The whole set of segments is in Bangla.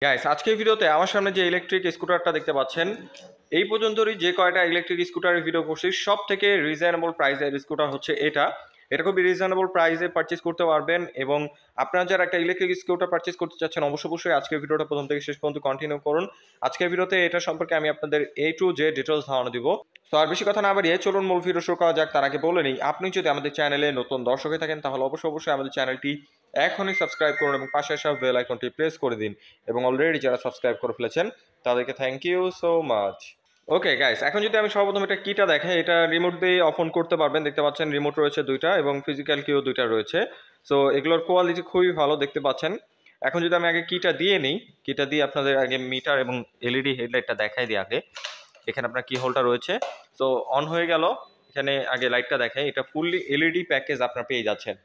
গাইস আজকের ভিডিওতে আমার সামনে যে ইলেকট্রিক স্কুটারটা দেখতে পাচ্ছেন, এই পর্যন্তই যে কয়টা ইলেকট্রিক স্কুটারের ভিডিও করছি সব থেকে রিজনেবল প্রাইসের স্কুটার হচ্ছে এটা খুবই রিজনেবল প্রাইসে পারচেজ করতে পারবেন। এবং আপনারা যারা একটা ইলেকট্রিক স্কুটার পারচেজ করতে চাচ্ছেন অবশ্যই আজকের ভিডিওটা প্রথম থেকে শেষ পর্যন্ত কন্টিনিউ করুন। আজকের ভিডিওতে এটা সম্পর্কে আমি আপনাদের A to Z ডিটেলস ধারণা দিব। তো আর বেশি কথা না বাড়িয়ে চলুন মূল ভিডিও শুরু করা যাক। তার আগে বলে নিই, আপনি যদি আমাদের চ্যানেলে নতুন দর্শক হয়ে থাকেন তাহলে অবশ্যই আমাদের চ্যানেলটি এখনই সাবস্ক্রাইব করুন এবং পাশে আসা বেল আইকনটি প্রেস করে দিন। এবং অলরেডি যারা সাবস্ক্রাইব করে ফেলেছেন তাদেরকে thank you so much. Okay guys, এখন যদি আমি সর্বপ্রথম এটা কিটা দেখাই, এটা রিমোট দিয়ে অফ অন করতে পারবেন। দেখতে পাচ্ছেন রিমোট রয়েছে দুইটা এবং ফিজিক্যাল কিও দুইটা রয়েছে। সো এগুলোর কোয়ালিটি খুবই ভালো দেখতে পাচ্ছেন। এখন যদি আমি আগে কিটা দিয়ে নিই, কিটা দিয়ে আপনাদের আগে মিটার এবং এলইডি হেডলাইটটা দেখাই দিই আগে। এখানে আপনার কি হোলটা রয়েছে, তো অন হয়ে গেল। এখানে আগে লাইটটা দেখাই, এটা ফুললি এলইডি প্যাকেজ আপনার পেয়ে যাচ্ছেন।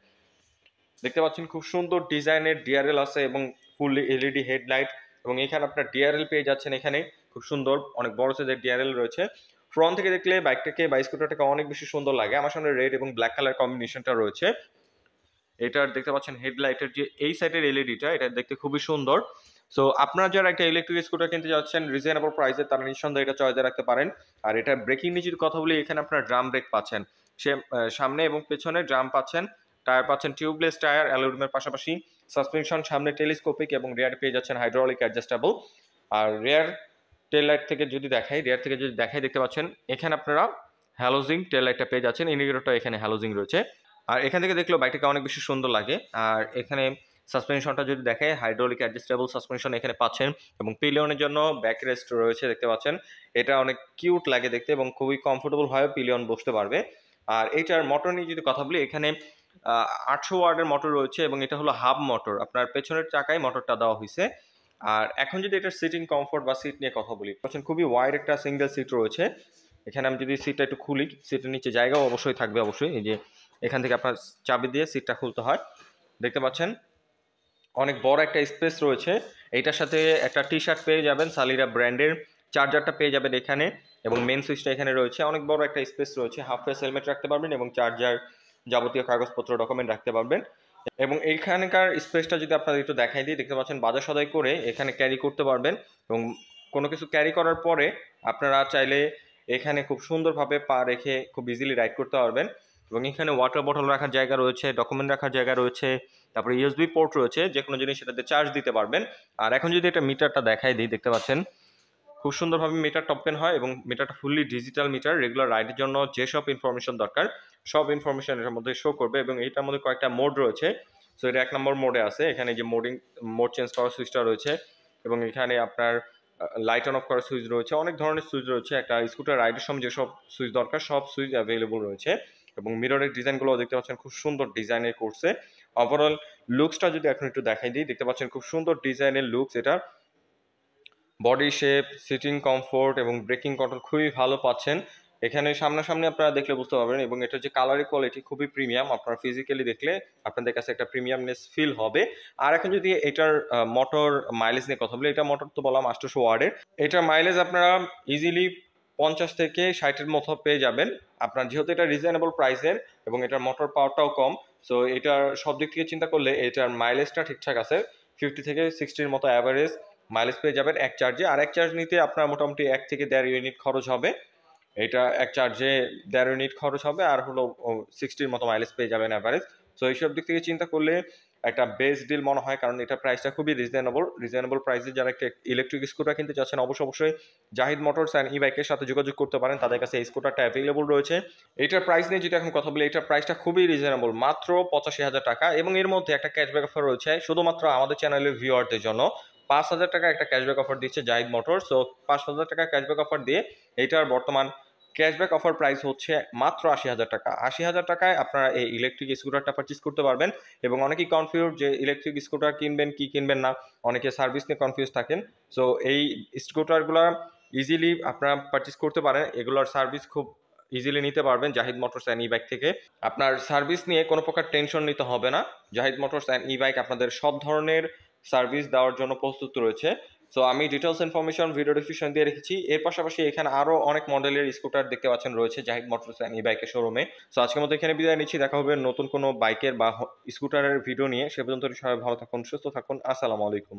দেখতে পাচ্ছেন খুব সুন্দর ডিজাইনের ডিআরএল আছে এবং ফুললি এলইডি হেডলাইট। এবং এখানে আপনার ডিআরএল পেয়ে যাচ্ছেন, এখানে খুব সুন্দর অনেক বড় সাইজের ডিআরএল রয়েছে। ফ্রন্ট থেকে দেখলে বাইকটাকে বা স্কুটারটাকে অনেক বেশি সুন্দর লাগে। আমার সামনে রেড এবং ব্ল্যাক কালার কম্বিনেশনটা রয়েছে। এটার দেখতে পাচ্ছেন হেডলাইটের যে এই সাইডের এলইডিটা, এটা দেখতে খুবই সুন্দর। সো আপনারা যারা একটা ইলেকট্রিক স্কুটার কিনতে যাচ্ছেন রিজনেবল প্রাইসে, তারা নিঃসন্দেহে এটা চয়েসে রাখতে পারেন। আর এটা ব্রেকিং নিচের কথা বলি, এখানে আপনারা ড্রাম ব্রেক পাচ্ছেন, সে সামনে এবং পেছনে ড্রাম পাচ্ছেন। টায়ার পাচ্ছেন টিউবলেস টায়ার অ্যালুমিনিয়ামের পাশাপাশি। সাসপেনশন সামনে টেলিস্কোপিক এবং রিয়ার পেয়ে যাচ্ছেন হাইড্রোলিক অ্যাডজাস্টেবল। আর রিয়ার থেকে যদি দেখাই দেখতে পাচ্ছেন এখানে আপনারা হ্যালোজিং টেল লাইটটা পেয়ে যাচ্ছেন। ইন্ডিকেটরটা এখানে হ্যালোজিং রয়েছে। আর এখান থেকে দেখলেও বাইকটাকে অনেক বেশি সুন্দর লাগে। আর এখানে সাসপেনশনটা যদি দেখে, হাইড্রোলিক অ্যাডজাস্টেবল সাসপেনশন এখানে পাচ্ছেন এবং পিলিয়নের জন্য ব্যাক রেস্ট রয়েছে দেখতে পাচ্ছেন। এটা অনেক কিউট লাগে দেখতে এবং খুবই কমফোর্টেবল হয়, পিলিয়ন বসতে পারবে। আর এইটার মোটর নিয়ে যদি কথা বলি, এখানে 800 ওয়াটের মোটর রয়েছে এবং এটা হলো হাব মোটর, আপনার পেছনের চাকায় মোটরটা দেওয়া হয়েছে। আর এখন যদি এটার সিটিং কমফোর্ট বা সিট নিয়ে কথা বলি, খুবই ওয়াইড একটা সিঙ্গেল সিট রয়েছে। এখানে আমি যদি সিটটা একটু খুলি, সিটের নিচে জায়গাও অবশ্যই থাকবে। এই যে এখান থেকে আপনার চাবি দিয়ে সিটটা খুলতে হয়। দেখতে পাচ্ছেন অনেক বড় একটা স্পেস রয়েছে। এইটার সাথে একটা টি শার্ট পেয়ে যাবেন সালিরা ব্র্যান্ডের, চার্জারটা পেয়ে যাবেন এখানে এবং মেন সুইচটা এখানে রয়েছে। অনেক বড় একটা স্পেস রয়েছে, হাফ ফেস হেলমেট রাখতে পারবেন এবং চার্জার যাবতীয় কাগজপত্র ডকুমেন্ট রাখতে পারবেন। এবং এইখানকার স্পেসটা যদি আপনাদের একটু দেখাই দিই, দেখতে পাচ্ছেন বাজার সদাই করে এখানে ক্যারি করতে পারবেন। এবং কোনো কিছু ক্যারি করার পরে আপনারা চাইলে এখানে খুব সুন্দরভাবে পা রেখে খুব ইজিলি রাইড করতে পারবেন। এবং এখানে ওয়াটার বটল রাখার জায়গা রয়েছে, ডকুমেন্ট রাখার জায়গা রয়েছে, তারপরে ইউএসবি পোর্ট রয়েছে, যে কোনো জিনিস সেটাতে চার্জ দিতে পারবেন। আর এখন যদি এটা মিটারটা দেখাই দিই, দেখতে পাচ্ছেন খুব সুন্দরভাবে মিটারটা ওপেন হয় এবং মিটারটা ফুললি ডিজিটাল মিটার। রেগুলার রাইডের জন্য যেসব ইনফরমেশন দরকার সব ইনফরমেশন এর মধ্যে শো করবে। এবং এটার মধ্যে কয়েকটা মোড রয়েছে। সো এটা 1 নম্বর মোডে আছে, এখানে যে মোড চেঞ্জ করার সুইচটা রয়েছে এবং এখানে আপনার লাইট অন অফ করার সুইচ রয়েছে। অনেক ধরনের সুইচ রয়েছে, একটা স্কুটার রাইডের সময় যেসব সুইচ দরকার সব সুইচ অ্যাভেলেবল রয়েছে। এবং মিররের ডিজাইনগুলো দেখতে পাচ্ছেন খুব সুন্দর ডিজাইনের করছে। ওভারঅল লুকসটা যদি এখন একটু দেখাই দিই, দেখতে পাচ্ছেন খুব সুন্দর ডিজাইনের লুকস। এটা বডি শেপ, সিটিং কমফোর্ট এবং ব্রেকিং কন্ট্রোল খুবই ভালো পাচ্ছেন। এখানে সামনাসামনি আপনারা দেখলে বুঝতে পারবেন। এবং এটা যে কালারের কোয়ালিটি খুবই প্রিমিয়াম, আপনারা ফিজিক্যালি দেখলে আপনাদের কাছে একটা প্রিমিয়ামনেস ফিল হবে। আর এখন যদি এটার মোটর মাইলেজ নিয়ে কথা বলি, এটা মোটর তো বললাম 800 ওয়ার্ডের। এটার মাইলেজ আপনারা ইজিলি 50 থেকে 60-এর মতো পেয়ে যাবেন। আপনার যেহেতু এটা রিজনেবল প্রাইসের এবং এটার মোটর পাওয়ারটাও কম, সো এটার সব দিক থেকে চিন্তা করলে এটার মাইলেজটা ঠিকঠাক আছে। 50 থেকে 60-এর মতো অ্যাভারেজ মাইলেজ পেয়ে যাবেন এক চার্জে। আর এক চার্জ নিতে আপনার মোটামুটি 1 থেকে 1.5 ইউনিট খরচ হবে। এটা এক চার্জে 1.5 ইউনিট খরচ হবে আর হলো 60-এর মতো মাইলেজ পেয়ে যাবেন অ্যাভারেজ। সো এইসব দিক থেকে চিন্তা করলে একটা বেস্ট ডিল মনে হয়, কারণ এটা প্রাইসটা খুবই রিজনেবল প্রাইসে যারা একটা ইলেকট্রিক স্কুটার কিনতে চাচ্ছেন অবশ্যই জাহিদ মোটরস অ্যান্ড ই বাইকের সাথে যোগাযোগ করতে পারেন। তাদের কাছে এই স্কুটারটা অ্যাভেলেবল রয়েছে। এটার প্রাইস নিয়ে যদি এখন কথা বলি, এটার প্রাইসটা খুবই রিজনেবল, মাত্র 85,000 টাকা। এবং এর মধ্যে একটা ক্যাশব্যাক অফার রয়েছে শুধুমাত্র আমাদের চ্যানেলের ভিউয়ারদের জন্য। 5,000 টাকা একটা ক্যাশব্যাক অফার দিচ্ছে জাহিদ মোটর। সো 5,000 টাকা ক্যাশব্যাক অফার দিয়ে এটার বর্তমান ক্যাশব্যাক অফার প্রাইস হচ্ছে মাত্র 80,000 টাকা। 80,000 টাকায় আপনারা এই ইলেকট্রিক স্কুটারটা পারচেজ করতে পারবেন। এবং অনেকেই কনফিউজ যে ইলেকট্রিক স্কুটার কিনবেন কি কিনবেন না, অনেকে সার্ভিস নিয়ে কনফিউজ থাকেন। সো এই স্কুটারগুলো ইজিলি আপনারা পারচেজ করতে পারেন, এগুলোর সার্ভিস খুব ইজিলি নিতে পারবেন Zahid motors and E bike থেকে। আপনার সার্ভিস নিয়ে কোনো প্রকার টেনশন নিতে হবে না। Zahid motors and E bike আপনাদের সব ধরনের সার্ভিস দেওয়ার জন্য প্রস্তুত রয়েছে। সো আমি ডিটেলস ইনফরমেশন ভিডিও ডিসক্রিপশন দিয়ে রেখেছি। এর পাশাপাশি এখানে আরো অনেক মডেলের স্কুটার দেখতে পাচ্ছেন রয়েছে জাহিদ মোটরস অ্যান্ড ই বাইকের শোরুমে। সো আজকের মতো এখানে বিদায় নিচ্ছি, দেখা হবে নতুন কোনো বাইকের বা স্কুটারের ভিডিও নিয়ে। সে পর্যন্ত সবাই ভালো থাকুন, সুস্থ থাকুন। আসসালামু আলাইকুম।